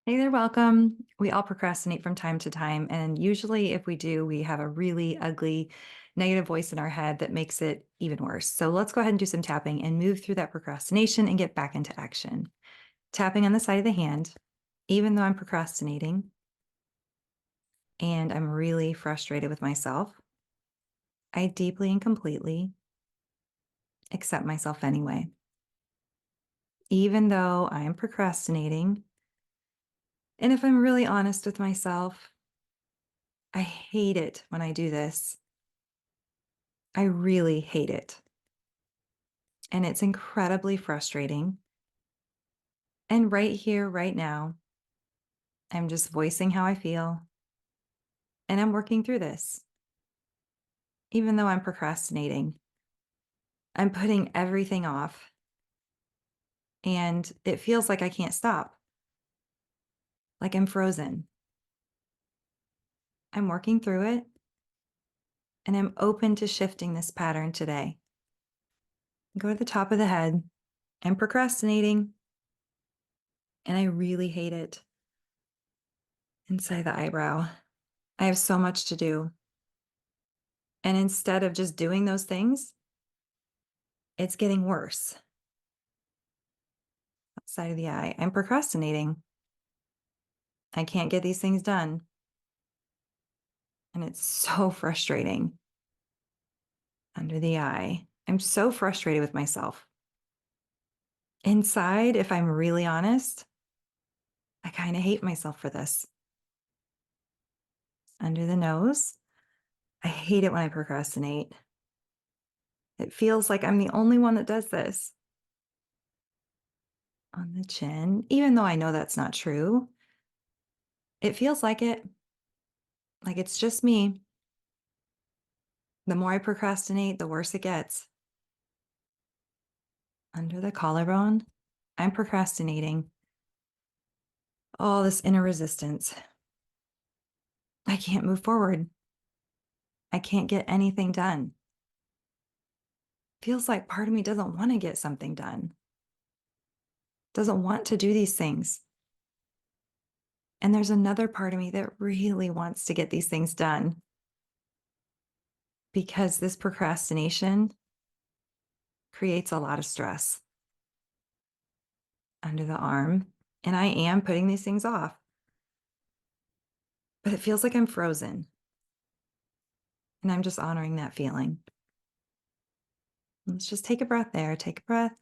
Hey there, welcome. We all procrastinate from time to time. And usually, if we do, we have a really ugly negative voice in our head that makes it even worse. So let's go ahead and do some tapping and move through that procrastination and get back into action. Tapping on the side of the hand, even though I'm procrastinating and I'm really frustrated with myself, I deeply and completely accept myself anyway. Even though I am procrastinating, and if I'm really honest with myself, I hate it when I do this. I really hate it. And it's incredibly frustrating. And right here, right now, I'm just voicing how I feel and I'm working through this. Even though I'm procrastinating, I'm putting everything off and it feels like I can't stop, like I'm frozen. I'm working through it and I'm open to shifting this pattern today. Go to the top of the head. I'm procrastinating and I really hate it. Inside the eyebrow, I have so much to do. And instead of just doing those things, it's getting worse. Side of the eye. I'm procrastinating. I can't get these things done. And it's so frustrating. Under the eye. I'm so frustrated with myself. Inside, if I'm really honest, I kind of hate myself for this. Under the nose, I hate it when I procrastinate. It feels like I'm the only one that does this. On the chin, even though I know that's not true, it feels like it's just me. The more I procrastinate, the worse it gets. Under the collarbone, I'm procrastinating. All this inner resistance. I can't move forward. I can't get anything done. Feels like part of me doesn't want to get something done, doesn't want to do these things. And there's another part of me that really wants to get these things done because this procrastination creates a lot of stress under the arm. And I am putting these things off, but it feels like I'm frozen. And I'm just honoring that feeling. Let's just take a breath there. Take a breath.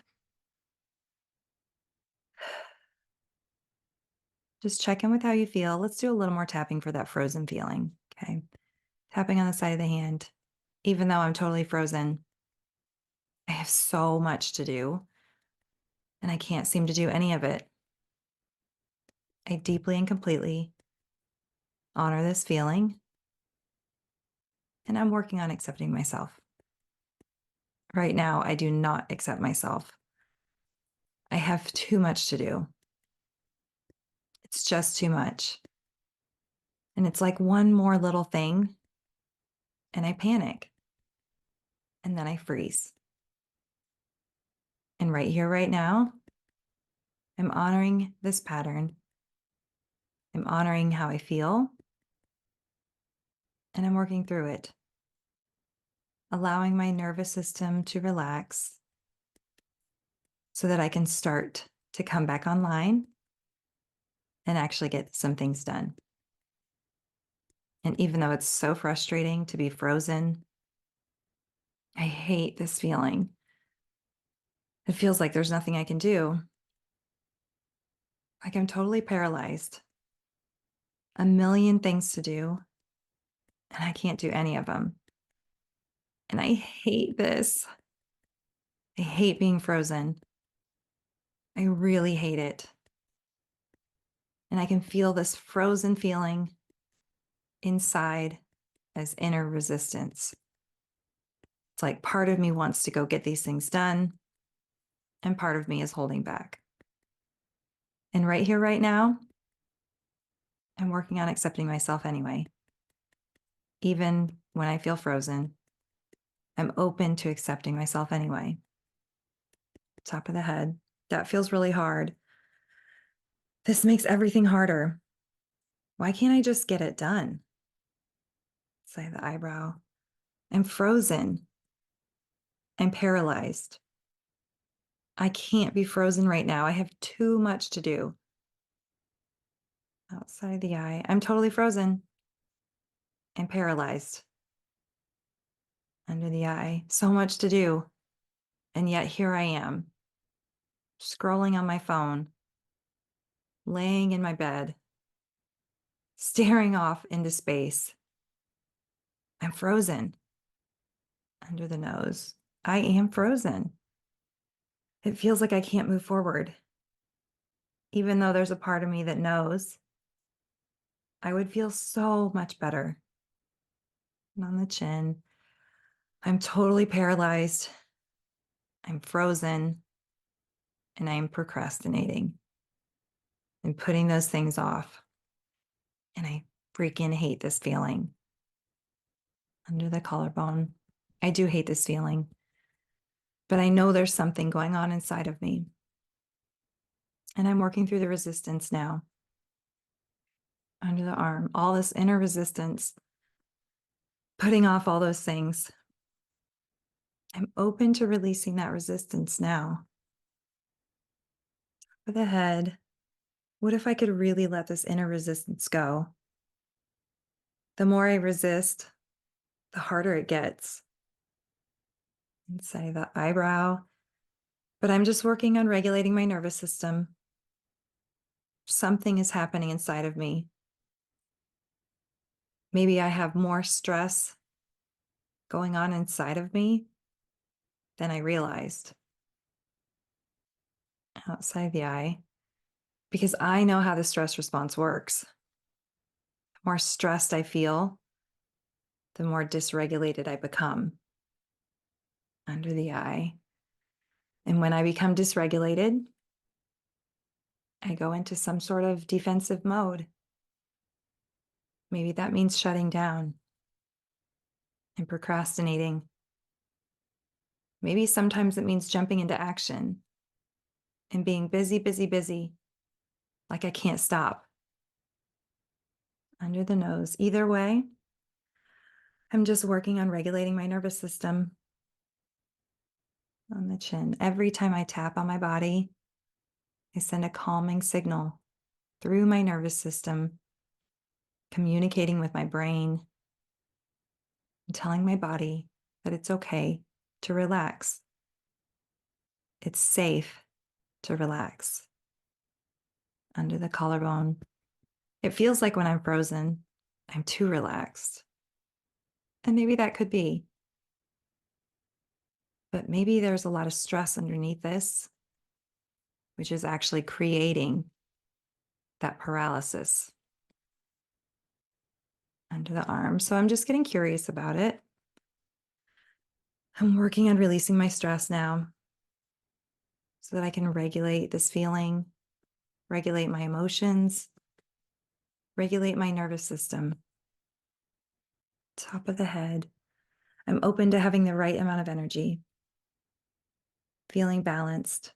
Just check in with how you feel. Let's do a little more tapping for that frozen feeling. Okay. Tapping on the side of the hand. Even though I'm totally frozen, I have so much to do and I can't seem to do any of it. I deeply and completely honor this feeling and I'm working on accepting myself. Right now, I do not accept myself. I have too much to do. It's just too much. And it's like one more little thing and I panic and then I freeze. And right here, right now, I'm honoring this pattern. I'm honoring how I feel and I'm working through it, allowing my nervous system to relax so that I can start to come back online and actually get some things done. And even though it's so frustrating to be frozen, I hate this feeling. It feels like there's nothing I can do. Like I'm totally paralyzed. A million things to do, and I can't do any of them. And I hate this. I hate being frozen. I really hate it. And I can feel this frozen feeling inside as inner resistance. It's like part of me wants to go get these things done, and part of me is holding back. And right here, right now, I'm working on accepting myself anyway. Even when I feel frozen, I'm open to accepting myself anyway. Top of the head. That feels really hard. This makes everything harder. Why can't I just get it done? Say the eyebrow. I'm frozen. I'm paralyzed. I can't be frozen right now. I have too much to do. Outside the eye. I'm totally frozen. I'm paralyzed. Under the eye. So much to do. And yet here I am, scrolling on my phone, laying in my bed, staring off into space. I'm frozen. Under the nose. I am frozen. It feels like I can't move forward. Even though there's a part of me that knows I would feel so much better. And on the chin, I'm totally paralyzed. I'm frozen and I'm procrastinating and putting those things off. And I freaking hate this feeling. Under the collarbone. I do hate this feeling, but I know there's something going on inside of me. And I'm working through the resistance now. Under the arm, all this inner resistance, putting off all those things. I'm open to releasing that resistance now. For the head, what if I could really let this inner resistance go? The more I resist, the harder it gets. Inside the eyebrow, but I'm just working on regulating my nervous system. Something is happening inside of me. Maybe I have more stress going on inside of me than I realized. Outside the eye, because I know how the stress response works. The more stressed I feel, the more dysregulated I become. Under the eye. And when I become dysregulated, I go into some sort of defensive mode. Maybe that means shutting down and procrastinating. Maybe sometimes it means jumping into action and being busy, busy, busy, like I can't stop. Under the nose. Either way, I'm just working on regulating my nervous system. On the chin. Every time I tap on my body, I send a calming signal through my nervous system, communicating with my brain, and telling my body that it's okay to relax. It's safe to relax. Under the collarbone. It feels like when I'm frozen, I'm too relaxed. And maybe that could be. But maybe there's a lot of stress underneath this, which is actually creating that paralysis under the arm. So I'm just getting curious about it. I'm working on releasing my stress now so that I can regulate this feeling, regulate my emotions, regulate my nervous system. Top of the head. I'm open to having the right amount of energy, feeling balanced.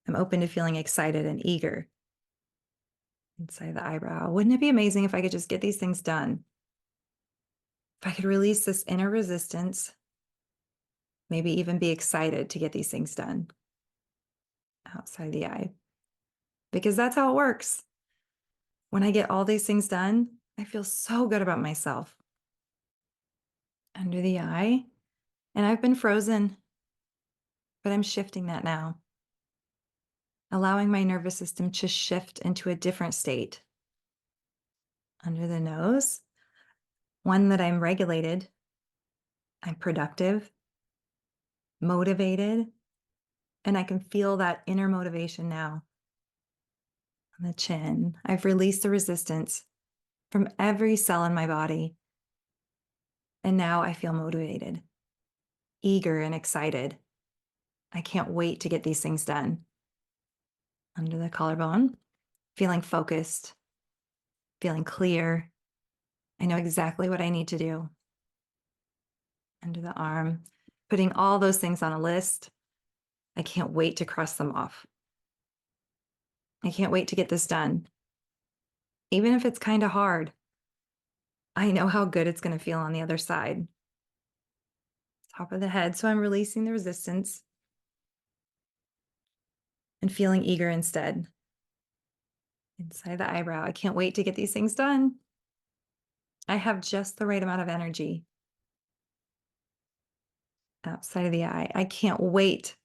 I'm open to feeling excited and eager. Inside the eyebrow. Wouldn't it be amazing if I could just get these things done? If I could release this inner resistance, maybe even be excited to get these things done. Outside the eye. Because that's how it works. When I get all these things done, I feel so good about myself. Under the eye. And I've been frozen, but I'm shifting that now. Allowing my nervous system to shift into a different state. Under the nose. One that I'm regulated. I'm productive, motivated, and I can feel that inner motivation now. On the chin, I've released the resistance from every cell in my body. And now I feel motivated, eager, and excited. I can't wait to get these things done. Under the collarbone, feeling focused, feeling clear. I know exactly what I need to do. Under the arm, putting all those things on a list. I can't wait to cross them off. I can't wait to get this done. Even if it's kind of hard, I know how good it's going to feel on the other side. Top of the head. So I'm releasing the resistance and feeling eager instead. Inside the eyebrow. I can't wait to get these things done. I have just the right amount of energy. Outside of the eye. I can't wait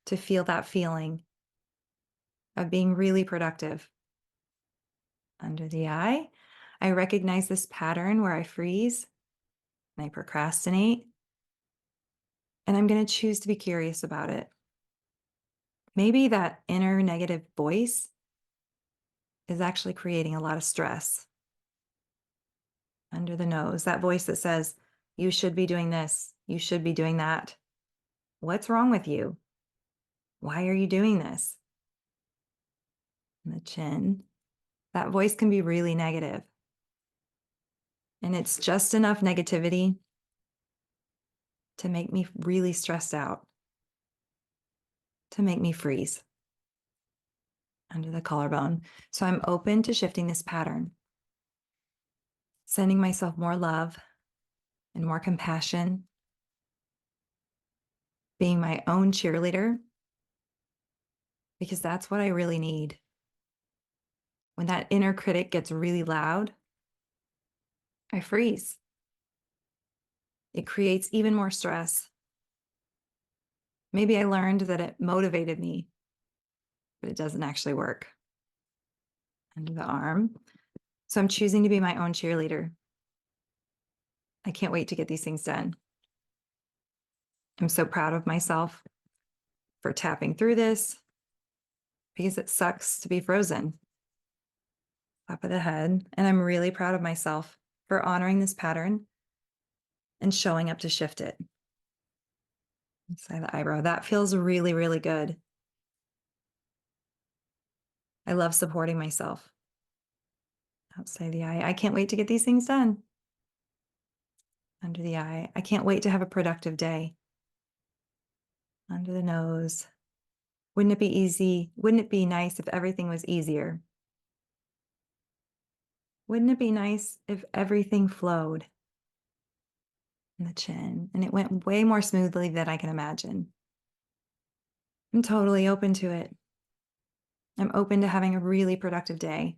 to feel that feeling of being really productive. Under the eye. I recognize this pattern where I freeze and I procrastinate. And I'm going to choose to be curious about it. Maybe that inner negative voice is actually creating a lot of stress. Under the nose, that voice that says, you should be doing this, you should be doing that. What's wrong with you? Why are you doing this? And the chin, that voice can be really negative. And it's just enough negativity to make me really stressed out, to make me freeze under the collarbone. So I'm open to shifting this pattern, sending myself more love and more compassion, being my own cheerleader, because that's what I really need. When that inner critic gets really loud, I freeze. It creates even more stress. Maybe I learned that it motivated me, but it doesn't actually work. Under the arm. So I'm choosing to be my own cheerleader. I can't wait to get these things done. I'm so proud of myself for tapping through this because it sucks to be frozen. Top of the head. And I'm really proud of myself for honoring this pattern and showing up to shift it. Inside the eyebrow. That feels really, really good. I love supporting myself. Outside the eye. I can't wait to get these things done. Under the eye. I can't wait to have a productive day. Under the nose. Wouldn't it be easy? Wouldn't it be nice if everything was easier? Wouldn't it be nice if everything flowed? In the chin, and it went way more smoothly than I can imagine. I'm totally open to it. I'm open to having a really productive day.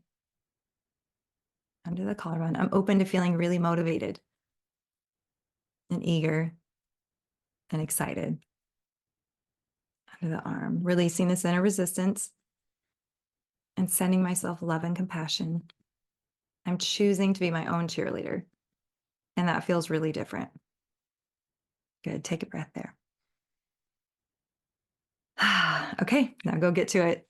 Under the collarbone, I'm open to feeling really motivated and eager and excited. Under the arm, releasing this inner resistance and sending myself love and compassion. I'm choosing to be my own cheerleader, and that feels really different. Good. Take a breath there. Okay, now go get to it.